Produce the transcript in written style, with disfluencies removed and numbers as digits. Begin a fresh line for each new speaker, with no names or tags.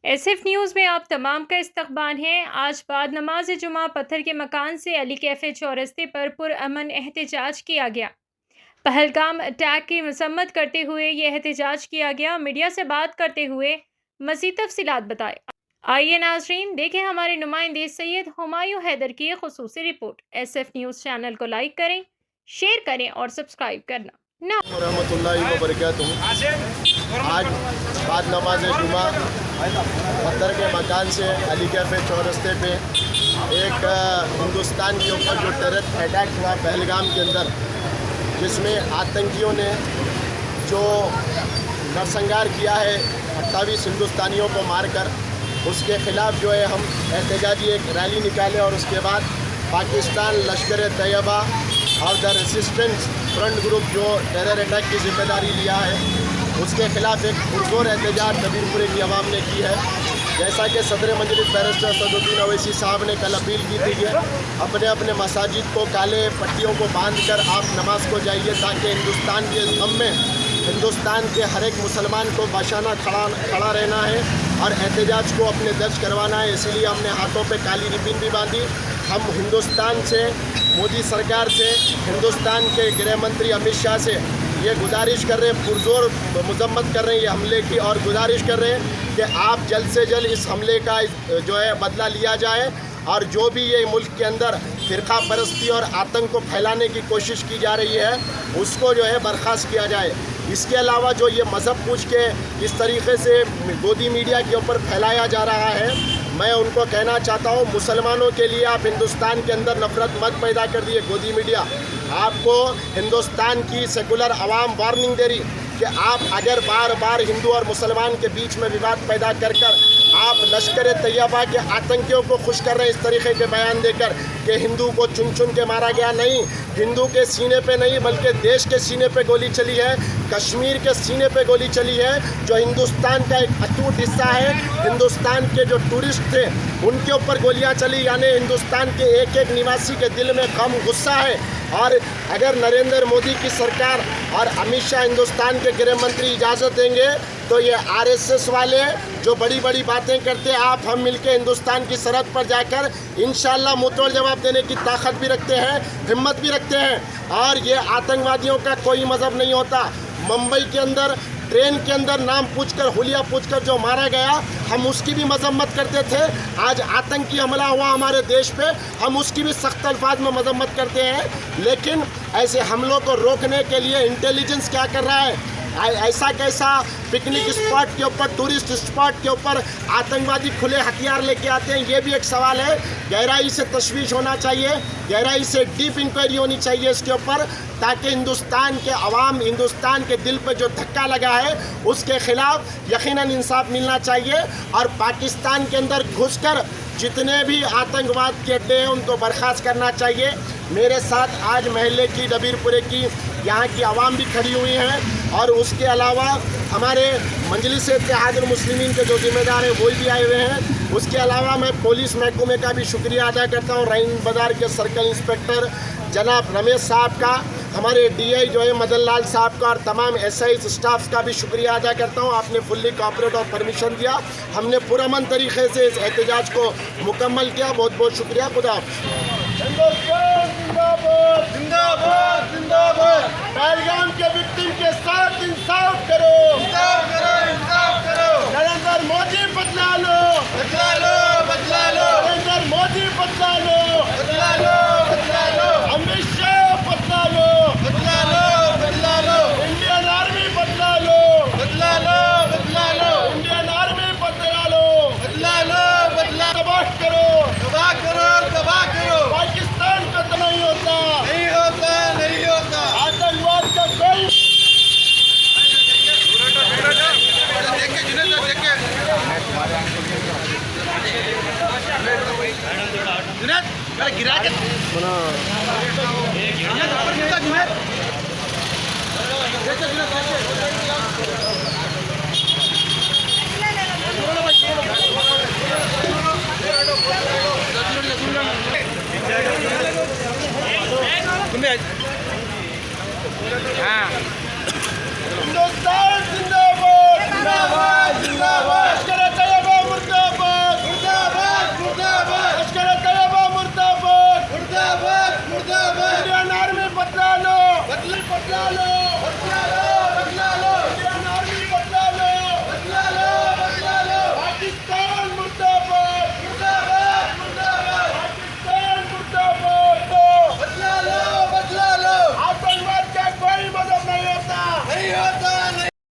SF news में आप तमाम का इस्तकबाल है। आज बाद नमाज जुमा पत्थर के मकान से अली कैफे चौरस्ते पर पुरअमन एहतजाज किया गया। पहलगाम अटैक की मसम्मत करते हुए यह एहतजाज किया गया। मीडिया से बात करते हुए मज़ीद तफसीलात बताए। आइए नाज़रीन देखें हमारे नुमाइंदे सैयद हुमायूं हैदर की खुसूसी रिपोर्ट। एसएफ न्यूज़ चैनल को लाइक करें, शेयर करें और सब्सक्राइब करना ना।
रहमतुल्लाहि व बरकातुहू। आज बाद नमाज जुमा पत्थर के मकान से अली कैफे चौरस्ते पे एक हिंदुस्तान के ऊपर जो टेरर अटैक हुआ पहलगाम के अंदर, जिसमें आतंकियों ने जो नरसंहार किया है 28 हिंदुस्तानियों को मारकर, उसके ख़िलाफ़ जो है हम एहतजाजी एक रैली निकाले और उसके बाद पाकिस्तान लश्कर तैयबा और द रेसिस्टेंस फ्रंट ग्रुप जो टेरर अटैक की जिम्मेदारी लिया है, उसके ख़िलाफ़ एक पुरजोर एहतजाज कबीरपुरे की आवाम ने की है। जैसा कि सदर मजलिस बैरिस्टर सदरुद्दीन अवैसी साहब ने कल अपील की थी कि अपने अपने मसाजिद को काले पट्टियों को बांध कर आप नमाज को जाइए, ताकि हिंदुस्तान के गम में हिंदुस्तान के हर एक मुसलमान को बाशाना खड़ा रहना है और एहतजाज को अपने दर्ज करवाना है। इसीलिए हमने हाथों पे काली रिबन भी बांधी। हम हिंदुस्तान से, मोदी सरकार से, हिंदुस्तान के गृह मंत्री अमित शाह से ये गुजारिश कर रहे हैं, पुरजोर मजम्मत कर रहे हैं ये हमले की, और गुजारिश कर रहे हैं कि आप जल्द से जल्द इस हमले का जो है बदला लिया जाए और जो भी ये मुल्क के अंदर फ़िरका परस्ती और आतंक को फैलाने की कोशिश की जा रही है उसको जो है बर्खास्त किया जाए। इसके अलावा जो ये मज़हब पूछ के इस तरीके से गोदी मीडिया के ऊपर फैलाया जा रहा है, मैं उनको कहना चाहता हूँ, मुसलमानों के लिए आप हिंदुस्तान के अंदर नफरत मत पैदा कर दिए। गोदी मीडिया आपको हिंदुस्तान की सेकुलर आवाम वार्निंग दे रही कि आप अगर बार बार हिंदू और मुसलमान के बीच में विवाद पैदा कर आप लश्कर तैयबा के आतंकियों को खुश कर रहे हैं, इस तरीके के बयान देकर कि हिंदू को चुन चुन के मारा गया। नहीं, हिंदू के सीने पे नहीं बल्कि देश के सीने पे गोली चली है, कश्मीर के सीने पे गोली चली है, जो हिंदुस्तान का एक अटूट हिस्सा है। हिंदुस्तान के जो टूरिस्ट थे उनके ऊपर गोलियां चली, यानी हिंदुस्तान के एक एक निवासी के दिल में गम, गुस्सा है। और अगर नरेंद्र मोदी की सरकार और अमित शाह हिंदुस्तान के गृह मंत्री इजाज़त देंगे तो ये आरएसएस वाले जो बड़ी बड़ी बातें करते हैं, आप हम मिलके हिंदुस्तान की सरहद पर जाकर इंशाल्लाह मुंहतोड़ जवाब देने की ताकत भी रखते हैं, हिम्मत भी रखते हैं। और ये आतंकवादियों का कोई मज़हब नहीं होता। मुंबई के अंदर ट्रेन के अंदर नाम पूछकर, हुलिया पूछकर जो मारा गया, हम उसकी भी मजम्मत करते थे। आज आतंकी हमला हुआ हमारे देश पे, हम उसकी भी सख्त अल्फाज में मजम्मत करते हैं। लेकिन ऐसे हमलों को रोकने के लिए इंटेलिजेंस क्या कर रहा है? ऐसा कैसा पिकनिक स्पॉट के ऊपर, टूरिस्ट स्पॉट के ऊपर आतंकवादी खुले हथियार लेके आते हैं, ये भी एक सवाल है। गहराई से तशवीश होना चाहिए, गहराई से डीप इंक्वायरी होनी चाहिए इसके ऊपर, ताकि हिंदुस्तान के अवाम, हिंदुस्तान के दिल पर जो धक्का लगा है उसके ख़िलाफ़ यकीनन इंसाफ मिलना चाहिए। और पाकिस्तान के अंदर घुसकर जितने भी आतंकवाद के अड्डे हैं उनको बर्खास्त करना चाहिए। मेरे साथ आज महल्ले की, डबीरपुरे की, यहाँ की आवाम भी खड़ी हुई हैं और उसके अलावा हमारे मजलिस इत्तेहादुल मुस्लिमीन के जो जिम्मेदार हैं वो भी आए हुए हैं। उसके अलावा मैं पुलिस महकमे का भी शुक्रिया अदा करता हूँ, रहीम बाज़ार के सर्कल इंस्पेक्टर जनाब रमेश साहब का, हमारे डीआई जो है मदन लाल साहब का, और तमाम एसआई स्टाफ का भी शुक्रिया अदा करता हूँ। आपने फुल्ली कोऑपरेट और परमिशन दिया, हमने पुरअमन तरीके से इस एहतजाज को मुकम्मल किया। बहुत बहुत शुक्रिया। खुदा जिंदाबाद जिंदाबाद। पहलगाम के विक्टिम के साथ इंसाफ करो, इंसाफ करो, इंसाफ करो। नरेंद्र मोदी बदला लो, बदला लो, बदला लो। नरेंद्र मोदी बदला लो, बदला लो, बदला लो। अमित शाह बदला लो, बदला लो, बदला लो। इंडियन आर्मी बदला लो, बदला लो, बदला लो। इंडियन आर्मी बदला लो, बदला लो, बदला। तबाह करो, तबाह करो, तबाह करो। पाकिस्तान का तो नहीं होता, नहीं होता, नहीं होता। आतंकवाद का कोई गिरा के